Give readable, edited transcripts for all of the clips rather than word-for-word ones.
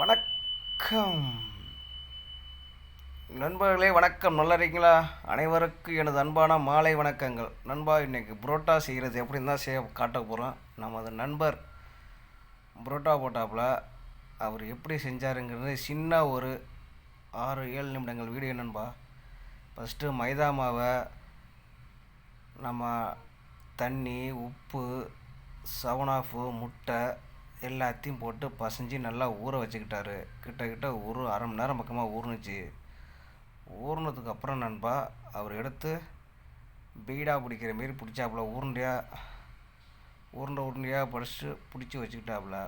வணக்கம் நண்பர்களே, வணக்கம். நல்லா இருக்கீங்களா? அனைவருக்கும் எனது அன்பான மாலை வணக்கங்கள். நண்பா, இன்றைக்கி புரோட்டா செய்கிறது எப்படின்னு தான் காட்ட போகிறோம். நமது நண்பர் புரோட்டா போட்டாப்புல அவர் எப்படி செஞ்சாருங்கிறது சின்ன ஒரு 6-7 நிமிடங்கள் வீடியோ. நண்பா, ஃபஸ்ட்டு மைதா மாவை நம்ம தண்ணி, உப்பு, 7 முட்டை எல்லாத்தையும் போட்டு பசைஞ்சு நல்லா ஊற வச்சுக்கிட்டாரு. கிட்டத்தட்ட ஒரு அரை மணி நேரம் பக்கமாக ஊறுனுச்சு. ஊறினதுக்கப்புறம் நண்பா, அவர் எடுத்து பீடா பிடிக்கிற மாரி பிடிச்சாப்புல உருண்டையாக பிடிச்சி வச்சுக்கிட்டாப்புல.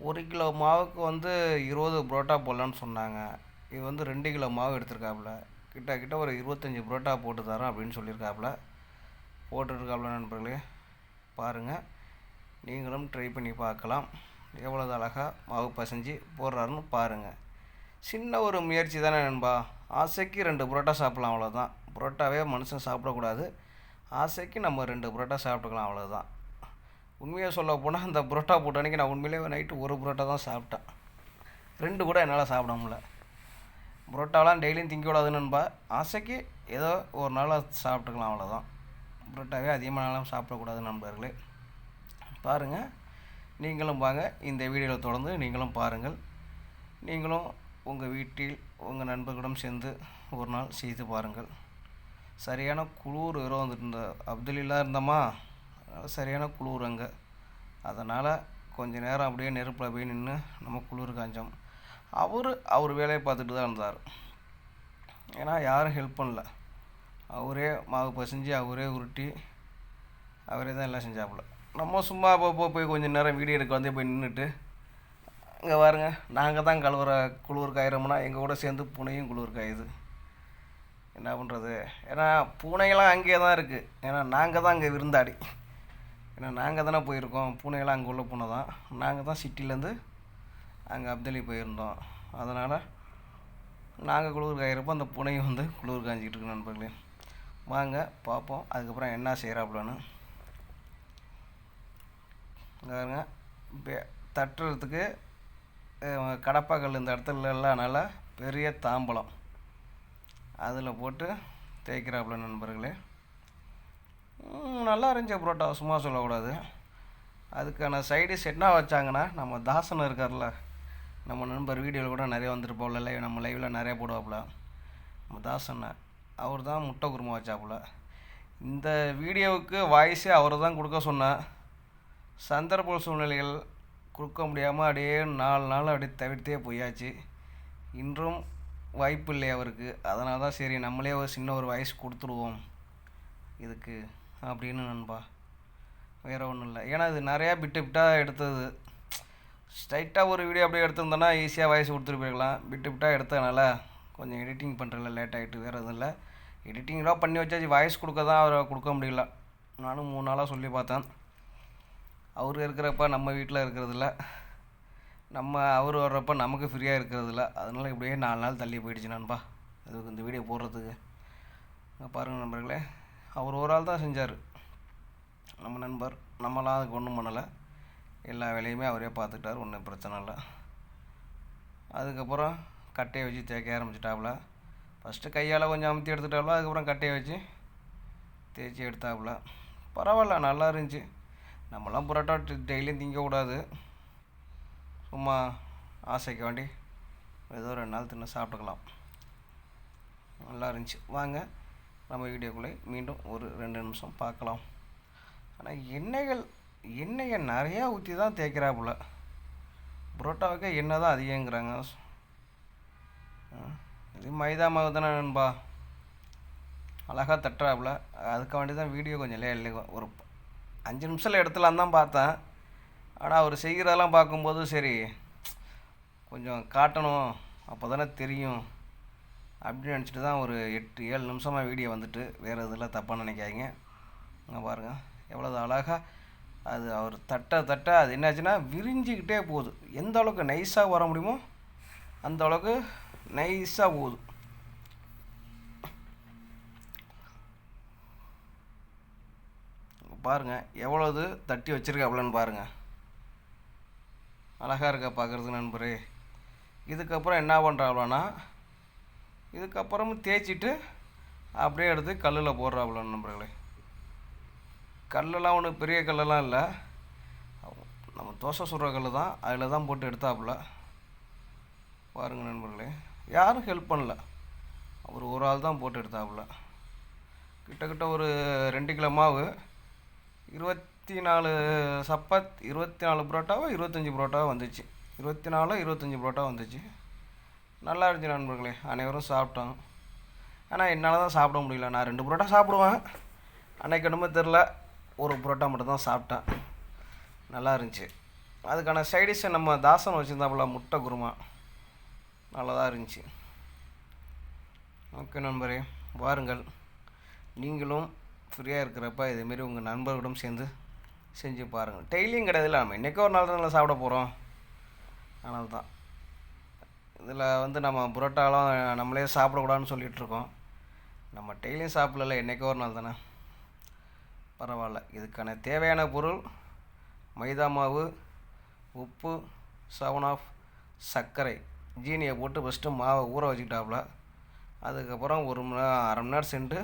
1 கிலோ மாவுக்கு 20 புரோட்டா போடலான்னு சொன்னாங்க. இது 2 கிலோ மாவு எடுத்திருக்காப்புல. கிட்ட ஒரு 25 புரோட்டா போட்டு தரோம் அப்படின்னு சொல்லியிருக்காப்புல. போட்டுருக்காப்புல. நண்பர்களே, பாருங்கள், நீங்களும் ட்ரை பண்ணி பார்க்கலாம். எவ்வளோ அழகாக மாவு பசைஞ்சு போடுறாருன்னு பாருங்கள். சின்ன ஒரு முயற்சி தானே நண்பா. ஆசைக்கு 2 புரோட்டா சாப்பிட்லாம், அவ்வளோதான். புரோட்டாவே மனுஷன் சாப்பிடக்கூடாது. ஆசைக்கு நம்ம 2 புரோட்டா சாப்பிட்டுக்கலாம், அவ்வளோதான். உண்மையாக சொல்ல போனால், அந்த புரோட்டா போட்ட அன்றைக்கி நான் உண்மையிலே நைட்டு 1 புரோட்டா தான் சாப்பிட்டேன். 2 கூட என்னால் சாப்பிட முடியல. புரோட்டாலாம் டெய்லியும் திங்கக்கூடாது நண்பா. ஆசைக்கு ஏதோ ஒரு நாள் சாப்பிட்டுக்கலாம், அவ்வளோதான். புரோட்டாவே அதிகமாக நாளும் சாப்பிடக்கூடாது நண்பர்களே. பாருங்கள், நீங்களும் வாங்க, இந்த வீடியோவில் தொடர்ந்து நீங்களும் பாருங்கள். நீங்களும் உங்கள் வீட்டில் உங்கள் நண்பர்களிடம் சேர்ந்து ஒரு நாள் செய்து பாருங்கள். சரியான குளிர் வேறு வந்துட்டு அப்துல்லாம் இருந்தோமா, சரியான குளிர் அங்கே. அதனால் கொஞ்சம் நேரம் அப்படியே நெருப்பில் போய் நின்று நம்ம குளிர் காஞ்சோம். அவர் வேலையை பார்த்துட்டு தான் இருந்தார். ஏன்னா யாரும் ஹெல்ப் பண்ணல. அவரே மாவு பசைஞ்சு, அவரே உருட்டி, அவரே தான் எல்லாம் செஞ்சாப்புல. நம்ம சும்மா அப்போ போய் கொஞ்சம் நேரம் வீடியோ எடுக்க போய் நின்றுட்டு, இங்கே பாருங்க, நாங்கள் தான் குளிர் காயிறோம்னா எங்கள் கூட சேர்ந்து பூனையும் குளிர் காயுது. என்ன பண்ணுறது? ஏன்னா பூனைகளாம் அங்கேயே தான் இருக்குது. ஏன்னா நாங்கள் தான் அங்கே விருந்தாடி. ஏன்னா நாங்கள் தானே போயிருக்கோம். பூனைகளாம் அங்கே உள்ள பூனை தான். நாங்கள் தான் சிட்டிலேருந்து அங்கே அப்தலி போயிருந்தோம். அதனால் நாங்கள் குளிர் காயிறப்போ அந்த பூனையும் குளிர் காய்ஞ்சிக்கிட்டு இருக்கு. நண்பர்களே, வாங்க பார்ப்போம் அதுக்கப்புறம் என்ன செய்கிறாப்புலன்னு. பாருங்க, தட்டுறதுக்கு கடப்பாக்கல் இந்த இடத்துல எல்லாம் நல்லா பெரிய தாம்பலம் அதில் போட்டு தேய்க்கிறாப்புல. நண்பர்களே, நல்லா இருந்துச்சு புரோட்டா, சும்மா சொல்லக்கூடாது. அதுக்கான சைடிஷ் என்ன வச்சாங்கன்னா, நம்ம தாசன் இருக்கார்ல, நம்ம நண்பர் வீடியோவில் கூட நிறைய வந்துருப்போம்ல, நம்ம லைவில் நிறைய போடுவாப்புல. நம்ம தாசனை அவர் தான் முட்டை குருமா வச்சாப்புல. இந்த வீடியோவுக்கு வாய்ஸே அவர் தான் கொடுக்க சொன்னேன். சந்தர்ப்ப சூழ்நிலைகள் கொடுக்க முடியாமல் அப்படியே 4 நாள் அப்படியே தவிர்த்தே போயாச்சு. இன்றும் வாய்ப்பு இல்லை அவருக்கு. அதனால தான் சரி, நம்மளே ஒரு சின்ன ஒரு வாய்ஸ் கொடுத்துடுவோம் இதுக்கு அப்படின்னு நண்பா. வேறு ஒன்றும் இல்லை. ஏன்னா இது நிறையா பிட்டாக எடுத்தது. ஸ்ட்ரைட்டாக ஒரு வீடியோ அப்படியே எடுத்திருந்தோன்னா ஈஸியாக வாய்ஸ் கொடுத்துட்டு போயிருக்கலாம். பிட்டாக எடுத்ததுனால கொஞ்சம் எடிட்டிங் பண்ணுறதுல லேட் ஆகிட்டு. வேறு எதுவும் இல்லை, எடிட்டிங்லாம் பண்ணி வச்சாச்சு. வாய்ஸ் கொடுக்க தான் அவரை கொடுக்க முடியல. நானும் 3 நாளாக சொல்லி பார்த்தேன். அவர் இருக்கிறப்ப நம்ம வீட்டில் இருக்கிறதில்ல, அவர் வர்றப்போ நமக்கு ஃப்ரீயாக இருக்கிறதில்ல. அதனால் இப்படியே 4 நாள் தள்ளி போயிடுச்சு நண்பா அதுக்கு இந்த வீடியோ போடுறதுக்கு. பாருங்கள் நண்பர்களே, அவர் ஒரு ஆள் தான் செஞ்சார். நம்ம நண்பர், நம்மளாம் அதுக்கு ஒன்றும் பண்ணலை. எல்லா வேலையுமே அவரே பார்த்துக்கிட்டார், ஒன்றும் பிரச்சனை இல்லை. அதுக்கப்புறம் கட்டையை வச்சு தேய்க்க ஆரம்பிச்சிட்டாப்புல. ஃபஸ்ட்டு கையால் கொஞ்சம் அமுத்தி எடுத்துட்டாப்புல. அதுக்கப்புறம் கட்டையை வச்சு தேய்ச்சி எடுத்தாப்புல. பரவாயில்ல, நல்லா இருந்துச்சு. நம்மளாம் புரோட்டா டெய்லியும் திங்கக்கூடாது. சும்மா ஆசைக்கு வேண்டி ஏதோ 2 நாள் தின்னு சாப்பிட்டுக்கலாம். நல்லா இருந்துச்சு. வாங்க நம்ம வீடியோக்குள்ளே மீண்டும் ஒரு 2 நிமிஷம் பார்க்கலாம். ஆனால் எண்ணெயை நிறையா ஊற்றி தான் தேய்க்கிறாப்புல. புரோட்டாவுக்கு எண்ணெய் தான் அதிகங்கிறாங்க. இது மைதா மாவு தானே நண்பா. அழகாக தட்டுறாப்புல. அதுக்கு வேண்டி தான் வீடியோ கொஞ்சம் ஒரு 5 நிமிஷத்தில் எடுத்துலான்னு தான் பார்த்தேன். ஆனால் அவர் செய்கிறதெல்லாம் பார்க்கும்போது சரி, கொஞ்சம் காட்டணும், அப்போ தானே தெரியும் அப்படின்னு நினச்சிட்டு தான் ஒரு 8-7 நிமிஷமாக வீடியோ வந்துட்டு. வேறு இதெல்லாம் தப்பாக நினைக்காதீங்க. பாருங்கள், எவ்வளோ அழகாக அது அவர் தட்ட அது என்னாச்சுன்னா விரிஞ்சிக்கிட்டே போகுது. எந்த அளவுக்கு நைஸாக வர முடியுமோ அந்த அளவுக்கு நைஸாக போகுது. பாருங்கள், எவ்வளோது தட்டி வச்சுருக்காப்புலன்னு பாருங்கள். அழகாக இருக்கா பார்க்குறதுக்கு நண்பரே. இதுக்கப்புறம் என்ன பண்ணுறாப்புலன்னா, இதுக்கப்புறமும் தேய்ச்சிட்டு அப்படியே எடுத்து கல்லில் போடுறாப்புல நண்பர்களே. கல்லெல்லாம் ஒன்றும் பெரிய கல்லெல்லாம் இல்லை, நம்ம தோசை சுடுற கல் தான், அதில் தான் போட்டு எடுத்தாப்புல. பாருங்கள் நண்பர்களே, யாரும் ஹெல்ப் பண்ணல, அவர் ஒரு ஆள் தான் போட்டு எடுத்தாப்புல. கிட்டத்தட்ட ஒரு 2 கிலோ மாவு, 24 24 புரோட்டாவோ 25 புரோட்டாவோ வந்துச்சு. 24 25 புரோட்டா வந்துச்சு. நல்லா இருந்துச்சு நண்பர்களே, அனைவரும் சாப்பிட்டோம். ஆனால் என்னால் தான் சாப்பிட முடியல. நான் 2 புரோட்டா சாப்பிடுவேன், அன்றைக்கி என்னமோ தெரில, ஒரு புரோட்டா மட்டும் தான் சாப்பிட்டேன். நல்லா இருந்துச்சு. அதுக்கான சைடிஷை நம்ம தாசன் வச்சுருந்தாப்புல, முட்டை குருமா, நல்லதாக இருந்துச்சு. ஓகே நண்பரே, வாருங்கள், நீங்களும் ஃப்ரீயாக இருக்கிறப்ப இதேமாரி உங்கள் நண்பர்களிடம் சேர்ந்து செஞ்சு பாருங்கள். டெய்லியும் கிடையாதுல்ல, நம்ம என்றைக்கோ ஒரு நாள் தான் நல்லா சாப்பிட போகிறோம். அதனால தான் இதில் நம்ம புரோட்டாலாம் நம்மளே சாப்பிடக்கூடாதுன்னு சொல்லிகிட்ருக்கோம். நம்ம டெய்லியும் சாப்பிடல, என்றைக்கோ ஒரு நாள் தானே, பரவாயில்ல. இதுக்கான தேவையான பொருள் மைதா மாவு, உப்பு, 7 சர்க்கரை, ஜீனியை போட்டு ஃபஸ்ட்டு மாவை ஊற வச்சுக்கிட்டாப்புல. அதுக்கப்புறம் 1 மணி நேரம் 1/2 மணி நேரம் சென்று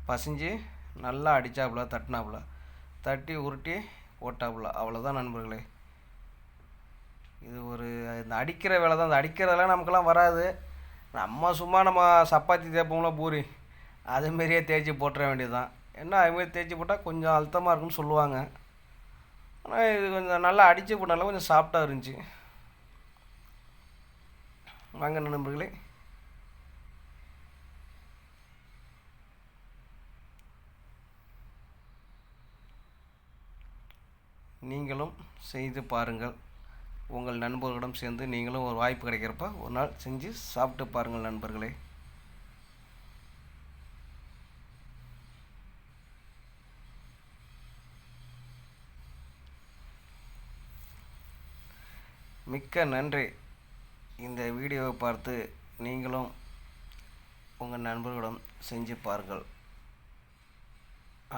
பசிஞ்சு நல்லா அடித்தாப்புல, தட்டினாப்புல, தட்டி உருட்டி போட்டாப்புல. அவ்வளோதான் நண்பர்களே. இது இந்த அடிக்கிற வேலை தான். இந்த அடிக்கிறதெல்லாம் நமக்கெல்லாம் வராது. நம்ம சப்பாத்தி தேய்ப்போம்ல, பூரி, அதுமாரியே தேய்ச்சி போட்டுற வேண்டியது தான். என்ன அதுமாரி தேய்ச்சி போட்டால் கொஞ்சம் அழுத்தமாக இருக்குன்னு சொல்லுவாங்க. ஆனால் இது கொஞ்சம் நல்லா அடித்து போட்டாலும் கொஞ்சம் சாஃப்டாக இருந்துச்சு. வாங்க நண்பர்களே, நீங்களும் செய்து பாருங்கள். உங்கள் நண்பர்களிடம் சேர்ந்து நீங்களும் ஒரு வாய்ப்பு கிடைக்கிறப்ப ஒரு நாள் செஞ்சு சாப்பிட்டு பாருங்கள் நண்பர்களே. மிக்க நன்றி. இந்த வீடியோவை பார்த்து நீங்களும் உங்கள் நண்பர்களிடம் செஞ்சு பாருங்கள்.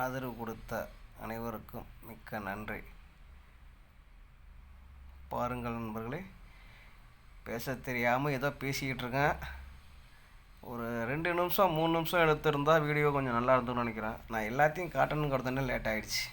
ஆதரவு கொடுத்த அனைவருக்கும் மிக்க நன்றி. பாருங்கள் நண்பர்களே, பேச தெரியாமல் ஏதோ பேசிக்கிட்டு இருக்கேன். ஒரு 2 நிமிஷம் 3 நிமிஷம் எடுத்திருந்தால் வீடியோ கொஞ்சம் நல்லா இருந்துன்னு நினைக்கிறேன். நான் எல்லாத்தையும் காட்டணுங்கிறதுனால லேட் ஆகிடுச்சு.